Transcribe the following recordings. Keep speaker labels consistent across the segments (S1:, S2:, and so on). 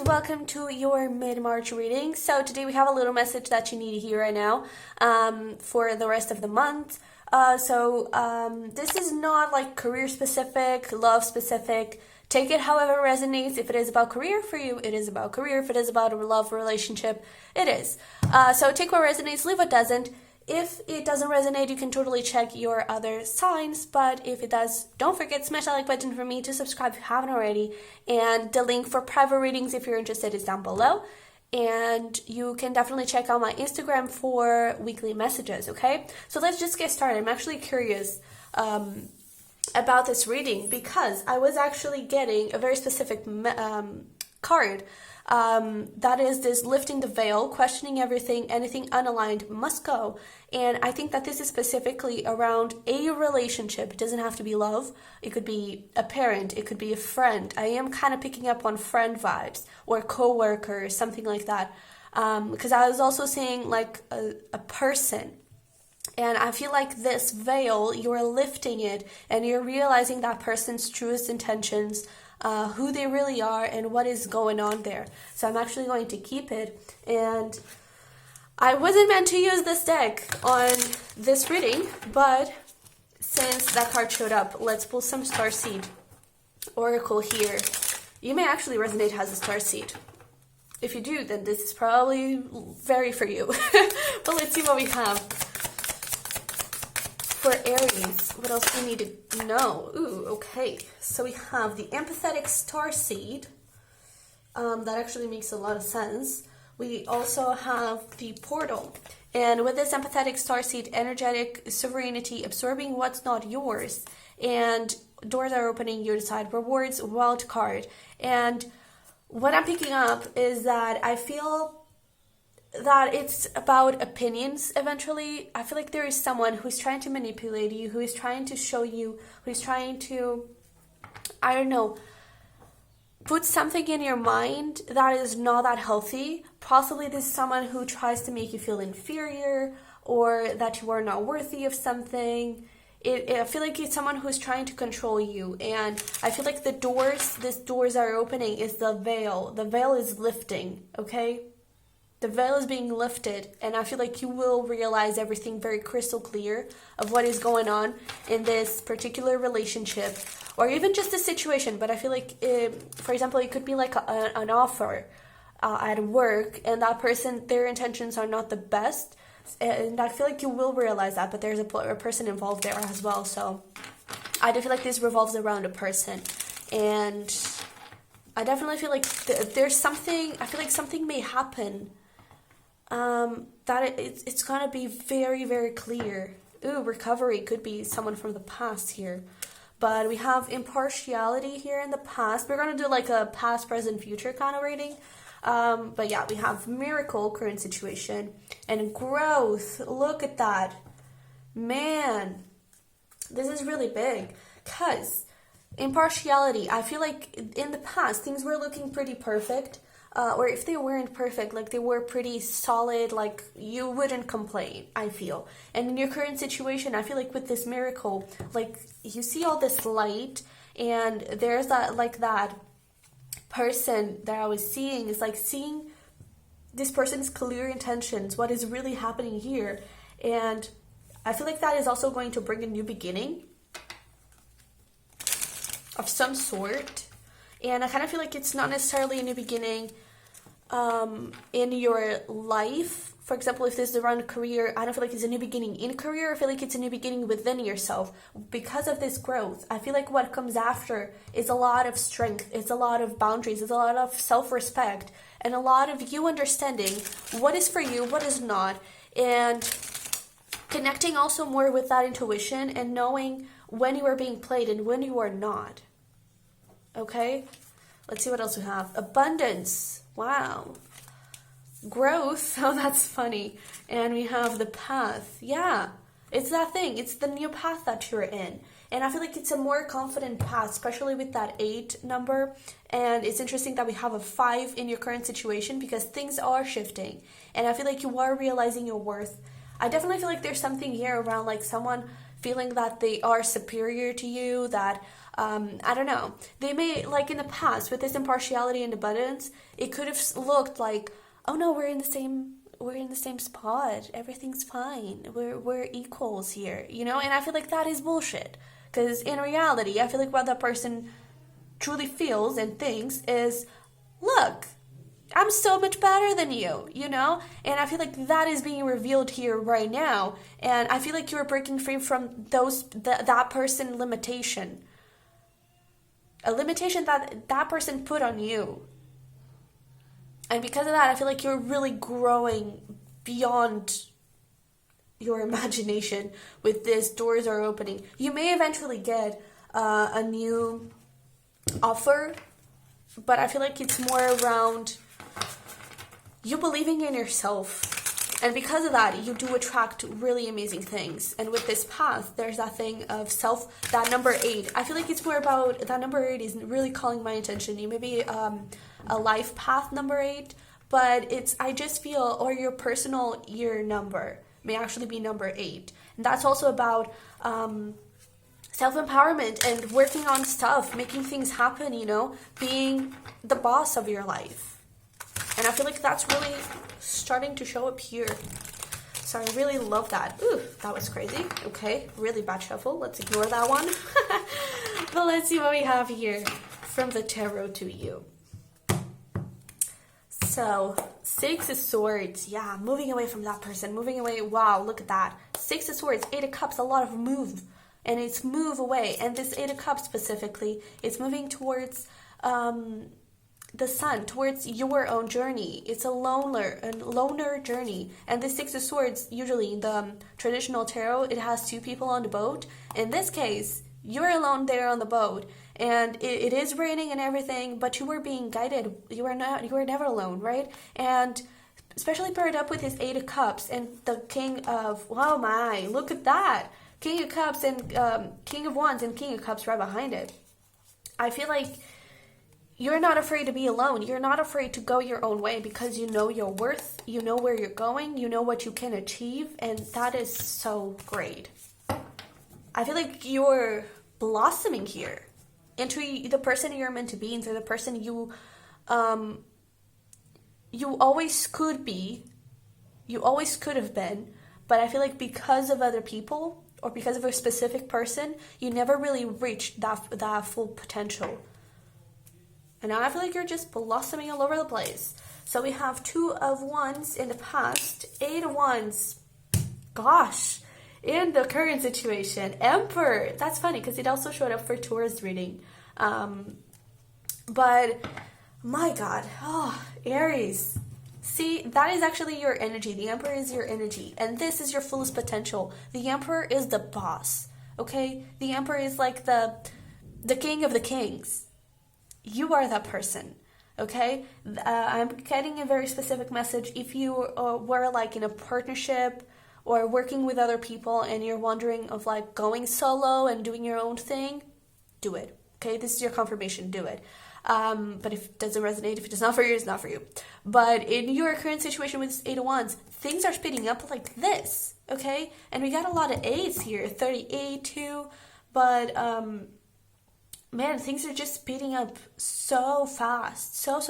S1: welcome to your mid-March reading. So today we have a little message that you need to hear right now for the rest of the month. This is not like career specific, love specific. Take it however resonates. If it is about career for you, it is about career. If it is about a love relationship, it is. So take what resonates, leave what doesn't. If it doesn't resonate, you can totally check your other signs, but if it does, don't forget, smash that like button for me, to subscribe if you haven't already, and the link for private readings if you're interested is down below, and you can definitely check out my Instagram for weekly messages, okay? So let's just get started. I'm actually curious about this reading because I was actually getting a very specific card. That is this lifting the veil, questioning everything, anything unaligned must go. And I think that this is specifically around a relationship. It doesn't have to be love. It could be a parent. It could be a friend. I am kind of picking up on friend vibes or co-worker, something like that. Because I was also saying like a person. And I feel like this veil, you're lifting it and you're realizing that person's truest intentions, who they really are and what is going on there. So I'm actually going to keep it, and I wasn't meant to use this deck on this reading, but since that card showed up, let's pull some starseed oracle here. You may actually resonate as a starseed. If you do, then this is probably very for you. But let's see what we have. For Aries, what else do we need to know? Ooh, okay. So we have the empathetic starseed. That actually makes a lot of sense. We also have the portal. And with this empathetic starseed, energetic sovereignty, absorbing what's not yours. And doors are opening, you decide. Rewards, wild card. And what I'm picking up is that I feel that it's about opinions eventually. I feel like there is someone who's trying to manipulate you, who is trying to show you, who is trying to, I don't know, put something in your mind that is not that healthy. Possibly this is someone who tries to make you feel inferior or that you are not worthy of something. I feel like it's someone who's trying to control you, and I feel like these doors are opening is the veil. The veil is lifting, okay? The veil is being lifted, and I feel like you will realize everything very crystal clear of what is going on in this particular relationship, or even just a situation. But I feel like, for example, it could be like an offer at work, and that person, their intentions are not the best, and I feel like you will realize that, but there's a person involved there as well. So I do feel like this revolves around a person, and I definitely feel like there's something, I feel like something may happen that it's gonna be very, very clear. Ooh, recovery could be someone from the past here. But we have impartiality here in the past. We're gonna do like a past, present, future kind of reading. But yeah, we have miracle, current situation, and growth. Look at that. Man, this is really big. Because impartiality, I feel like in the past, things were looking pretty perfect. Or if they weren't perfect, like they were pretty solid, like you wouldn't complain, I feel. And in your current situation, I feel like with this miracle, like you see all this light, and there's that person that I was seeing is like seeing this person's clear intentions, what is really happening here. And I feel like that is also going to bring a new beginning of some sort. And I kind of feel like it's not necessarily a new beginning in your life. For example, if this is around career, I don't feel like it's a new beginning in career. I feel like it's a new beginning within yourself. Because of this growth, I feel like what comes after is a lot of strength. It's a lot of boundaries. It's a lot of self-respect. And a lot of you understanding what is for you, what is not. And connecting also more with that intuition and knowing when you are being played and when you are not. Okay, let's see what else we have. Abundance. Wow. Growth. Oh, that's funny. And we have the path. Yeah, it's that thing. It's the new path that you're in. And I feel like it's a more confident path, especially with that 8 number. And it's interesting that we have a 5 in your current situation because things are shifting. And I feel like you are realizing your worth. I definitely feel like there's something here around like someone feeling that they are superior to you, that I don't know. They may, like in the past, with this impartiality and abundance, it could have looked like, oh no, we're in the same spot. Everything's fine. We're equals here, you know? And I feel like that is bullshit. Because in reality, I feel like what that person truly feels and thinks is, look, I'm so much better than you, you know? And I feel like that is being revealed here right now. And I feel like you're breaking free from that person limitation. A limitation that person put on you. And because of that, I feel like you're really growing beyond your imagination with this. Doors are opening. You may eventually get a new offer, but I feel like it's more around you believing in yourself. And because of that, you do attract really amazing things. And with this path, there's that thing of that number 8. I feel like it's more about, that number 8 is really calling my attention. You may be a life path number 8, but I just feel, or your personal year number may actually be number 8. And that's also about self-empowerment and working on stuff, making things happen, you know, being the boss of your life. And I feel like that's really starting to show up here. So I really love that. Ooh, that was crazy. Okay, really bad shuffle. Let's ignore that one. But let's see what we have here from the tarot to you. So, 6 of Swords. Yeah, moving away from that person. Moving away. Wow, look at that. 6 of Swords. 8 of Cups. A lot of move. And it's move away. And this 8 of Cups specifically, it's moving towards the Sun, towards your own journey. It's a loner journey. And the 6 of Swords, usually in the traditional tarot, it has 2 people on the boat. In this case, you're alone there on the boat. And it is raining and everything, but you were being guided. You were never alone, right? And especially paired up with his 8 of Cups and the King of, oh my, look at that. King of Cups and King of Wands and King of Cups right behind it. I feel like you're not afraid to be alone. You're not afraid to go your own way because you know your worth. You know where you're going. You know what you can achieve. And that is so great. I feel like you're blossoming here into the person you're meant to be, into the person you always could be, you always could have been, but I feel like because of other people or because of a specific person, you never really reached that full potential. And now I feel like you're just blossoming all over the place. So we have 2 of Wands in the past, 8 of Wands. Gosh, in the current situation, Emperor. That's funny because it also showed up for Taurus reading. But my God, Aries. See, that is actually your energy. The Emperor is your energy. And this is your fullest potential. The Emperor is the boss. Okay? The Emperor is like the king of the kings. You are that person. Okay? I'm getting a very specific message. If you were like in a partnership or working with other people and you're wondering of like going solo and doing your own thing, do it. Okay, this is your confirmation, do it. But if it doesn't resonate, if it is not for you, it's not for you. But in your current situation with this 8 of Wands, things are speeding up like this, okay? And we got a lot of 8s here, 38 too. But, man, things are just speeding up so fast. So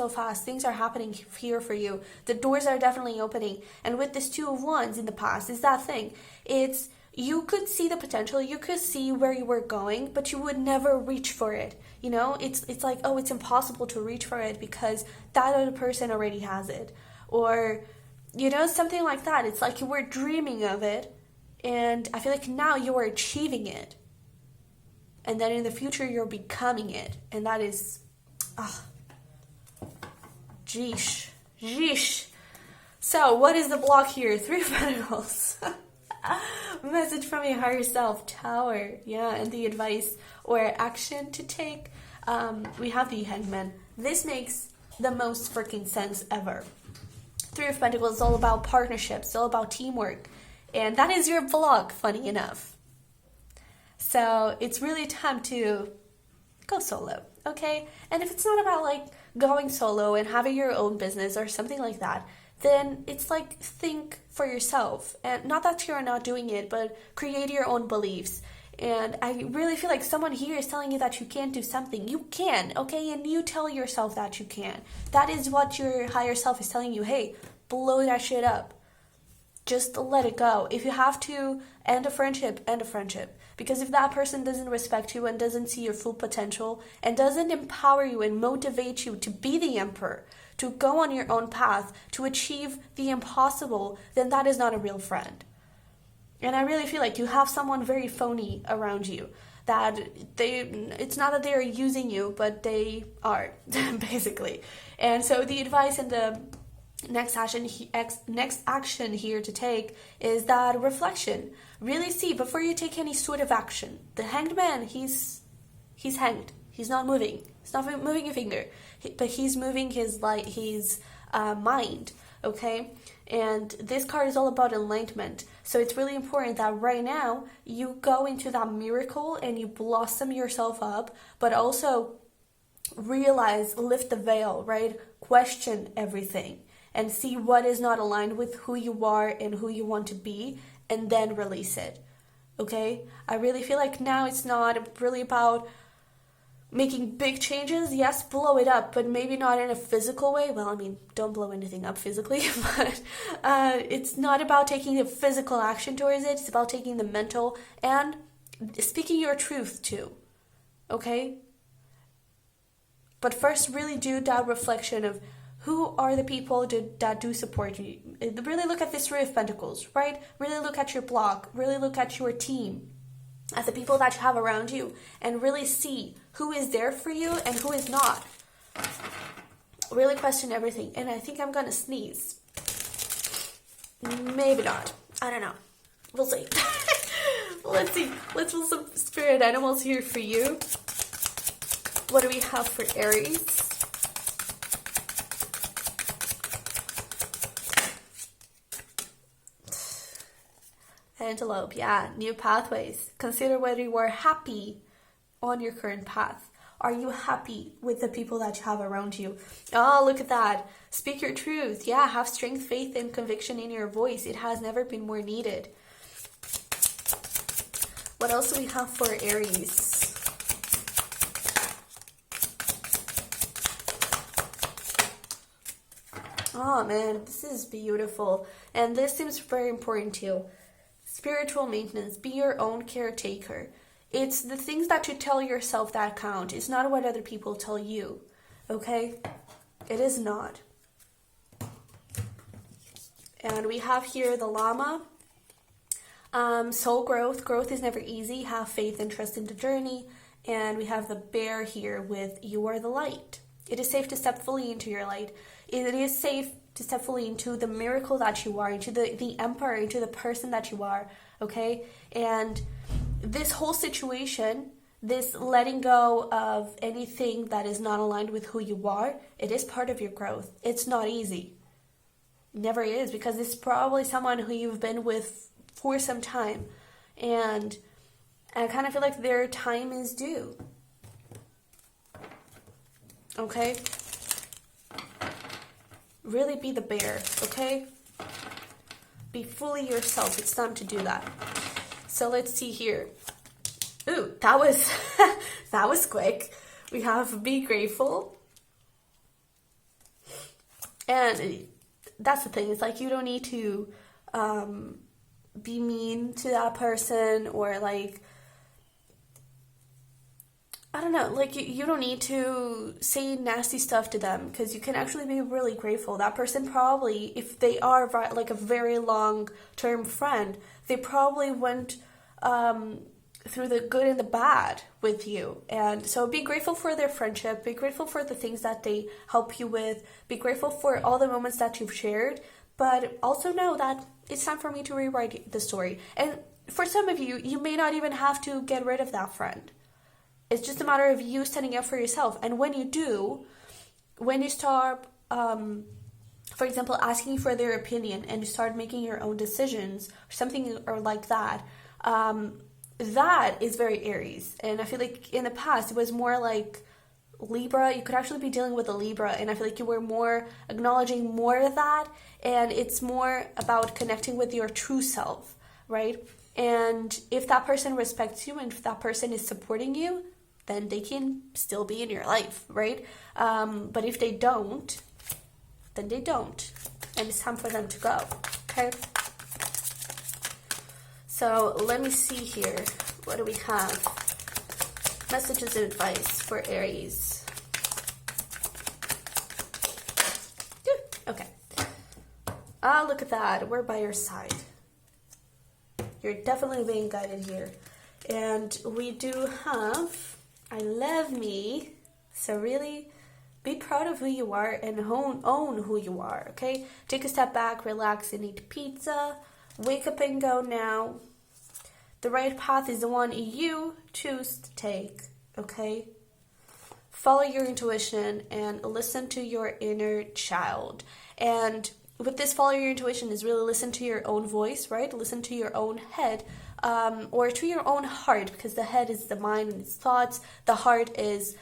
S1: fast. Things are happening here for you. The doors are definitely opening. And with this 2 of Wands in the past, is that thing. It's, you could see the potential, you could see where you were going, but you would never reach for it. You know, it's like, oh, it's impossible to reach for it because that other person already has it. Or, you know, something like that. It's like you were dreaming of it, and I feel like now you are achieving it. And then in the future, you're becoming it. And that is, Jeesh. So, what is the block here? 3 of Pentacles. Message from your higher self, Tower. Yeah, and the advice or action to take. We have the Hangman. This makes the most freaking sense ever. 3 of Pentacles is all about partnerships, it's all about teamwork. And that is your block, funny enough. So it's really time to go solo, okay? And if it's not about like going solo and having your own business or something like that, then it's like think for yourself. And not that you're not doing it, but create your own beliefs And I really feel like someone here is telling you that you can't do something. You can, okay? And you tell yourself that you can. That is what your higher self is telling you. Hey, blow that shit up. Just let it go. If you have to end a friendship, end a friendship. Because if that person doesn't respect you and doesn't see your full potential and doesn't empower you and motivate you to be the emperor, to go on your own path, to achieve the impossible, then that is not a real friend. And I really feel like you have someone very phony around you, that it's not that they're using you, but they are, basically. And so the advice and the next action here to take is that reflection. Really see before you take any sort of action. The hanged man, he's hanged. He's not moving. He's not moving a finger, but he's moving his mind. Okay, and this card is all about enlightenment. So it's really important that right now you go into that miracle and you blossom yourself up, but also realize, lift the veil, right? Question everything and see what is not aligned with who you are and who you want to be, and then release it. Okay? I really feel like now it's not really about making big changes. Yes, blow it up, but maybe not in a physical way. Well, I mean, don't blow anything up physically, but it's not about taking a physical action towards it. It's about taking the mental and speaking your truth too. Okay? But first, really do that reflection of who are the people that do support you. Really look at this Three of Pentacles, right? Really look at your block. Really look at your team, at the people that you have around you, and really see who is there for you and who is not. Really question everything. And I think I'm going to sneeze. Maybe not. I don't know. We'll see. Let's see. Let's pull some spirit animals here for you. What do we have for Aries? Antelope, yeah, new pathways. Consider whether you are happy on your current path. Are you happy with the people that you have around you? Oh, look at that. Speak your truth. Yeah, have strength, faith, and conviction in your voice. It has never been more needed. What else do we have for Aries? Oh man, this is beautiful. And this seems very important too. Spiritual maintenance. Be your own caretaker. It's the things that you tell yourself that count. It's not what other people tell you. Okay? It is not. And we have here the llama. Soul growth. Growth is never easy. Have faith and trust in the journey. And we have the bear here with you are the light. It is safe to step fully into your light. It is safe to step fully into the miracle that you are, into the emperor, into the person that you are, okay? And this whole situation, this letting go of anything that is not aligned with who you are, it is part of your growth. It's not easy. It never is, because it's probably someone who you've been with for some time. And I kind of feel like their time is due. Okay? Really be the bear, okay? Be fully yourself. It's time to do that. So let's see here. Ooh, that was that was quick. We have be grateful. And that's the thing. It's like you don't need to be mean to that person, or like, I don't know, like you don't need to say nasty stuff to them, because you can actually be really grateful. That person probably, if they are like a very long-term friend, they probably went through the good and the bad with you. And so be grateful for their friendship, be grateful for the things that they help you with, be grateful for all the moments that you've shared, but also know that it's time for me to rewrite the story. And for some of you, you may not even have to get rid of that friend. It's just a matter of you standing up for yourself. And when you do, when you start, for example, asking for their opinion, and you start making your own decisions, or something or like that, that is very Aries. And I feel like in the past, it was more like Libra. You could actually be dealing with a Libra, and I feel like you were more acknowledging more of that, and it's more about connecting with your true self, right? And if that person respects you and if that person is supporting you, then they can still be in your life, right? But if they don't, then they don't. And it's time for them to go, okay? So let me see here. What do we have? Messages and advice for Aries. Okay. Ah, look at that. We're by your side. You're definitely being guided here. And we do have, I love me. So really be proud of who you are and own who you are, okay? Take a step back, relax, and eat pizza. Wake up and go now. The right path is the one you choose to take, okay? Follow your intuition and listen to your inner child. And with this, follow your intuition is really listen to your own voice, right? Listen to your own head, or to your own heart, because the head is the mind and its thoughts. The heart is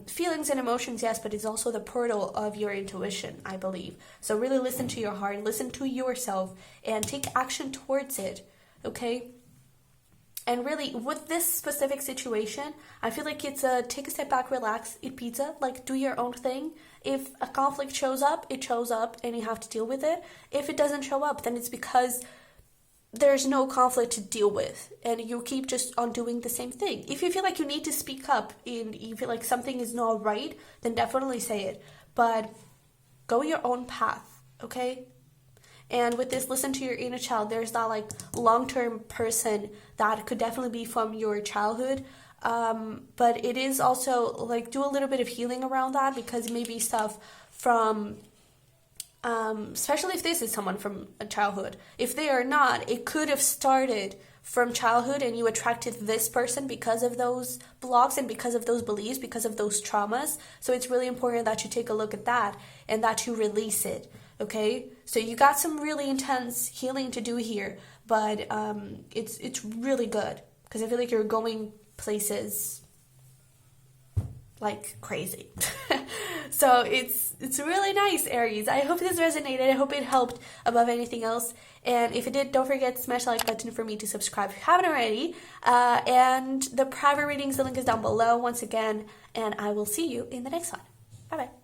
S1: feelings and emotions, yes, but it's also the portal of your intuition, I believe. So really listen to your heart, listen to yourself, and take action towards it, okay? And really, with this specific situation, I feel like it's a take a step back, relax, eat pizza, like do your own thing. If a conflict shows up, it shows up and you have to deal with it. If it doesn't show up, then it's because there's no conflict to deal with and you keep just on doing the same thing. If you feel like you need to speak up and you feel like something is not right, then definitely say it. But go your own path, okay? And with this, listen to your inner child. There's that like long-term person that could definitely be from your childhood. But it is also like do a little bit of healing around that, because maybe stuff from, especially if this is someone from a childhood. If they are not, it could have started from childhood and you attracted this person because of those blocks and because of those beliefs, because of those traumas. So it's really important that you take a look at that and that you release it. Okay, so you got some really intense healing to do here, but it's really good because I feel like you're going places like crazy. So it's really nice, Aries. I hope this resonated. I hope it helped above anything else. And if it did, don't forget to smash the like button for me to subscribe if you haven't already. And the private readings, the link is down below once again. And I will see you in the next one. Bye bye.